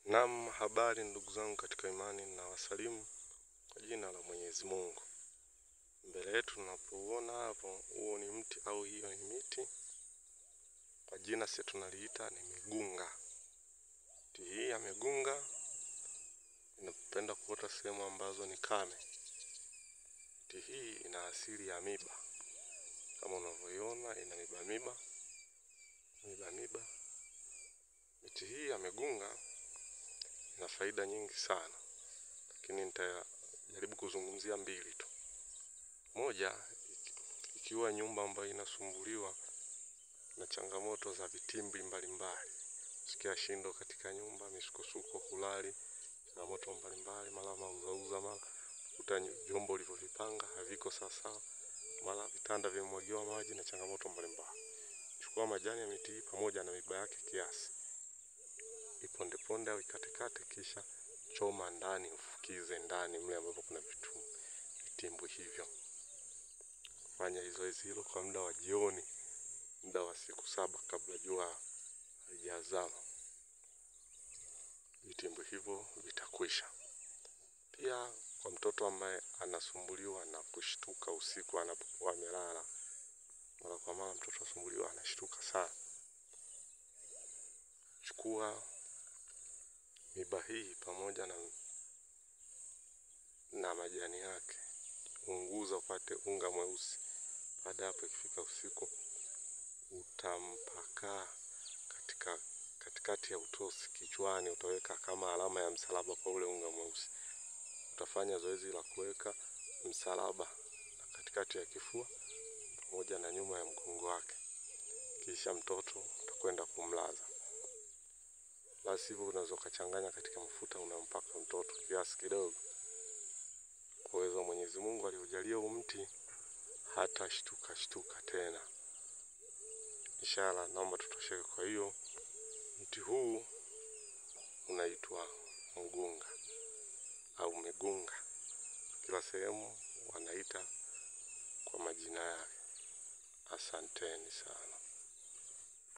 Naam, habari ndugu zangu katika imani, na wasalimu kwa jina la Mwenyezi Mungu. Mbele yetu tunapouona hapo, huo ni mti au hiyo ni miti. Kwa jina sisi tunaliita ni migunga. Miti hii ya migunga inapenda kuota sehemu ambazo ni kame. Miti hii ina asili ya miba. Kama unavyoiona ina miba. Miti hii ya migunga ina faida nyingi sana, lakini nitajaribu kuzungumzia mbili tu. Moja, ikiwa nyumba ambayo inasumbuliwa na changamoto za vitimbi mbalimbali, sikia shindo katika nyumba, misukosuko, kulali, changamoto mbalimbali, mara mauzauza, mara kuta vyombo ulivyovipanga haviko sawa, mara vitanda vimemwagiwa maji na changamoto mbalimbali. Chukua majani ya miti hii pamoja na miba yake kiasi, iponde au ikatekate, kisha choma ndani, ufukize ndani mle ambapo kuna vitimbi hivyo. Fanya zoezi hilo kwa muda wa jioni, muda wa siku 7 kabla jua halijazama. Vitimbi hivyo vitakwisha. Pia kwa mtoto ambaye anasumbuliwa na kushtuka usiku anapokuwa amelala, mara kwa mara mtoto anasumbuliwa anashtuka sana, chukua miba hii pamoja na majani yake, unguza upate unga mweusi. Baada hapo ikifika usiku, utampaka katikati ya utosi kichwani, utaweka kama alama ya msalaba kwa ule unga mweusi. Utafanya zoezi la kuweka msalaba katikati ya kifua pamoja na nyuma ya mgongo wake, kisha mtoto utakwenda kumlaza. Basi hivyo unaweza kuchanganya katika mafuta, unampaka mtoto kiasi kidogo. Kwa uwezo wa Mwenyezi Mungu aliyojalia huu mti, hata shtuka tena. Inshallah, naomba tutosheke. Kwa hiyo mti huu unaitwa mgunga au migunga. Kila sehemu wanaita kwa majina yake. Asanteni sana.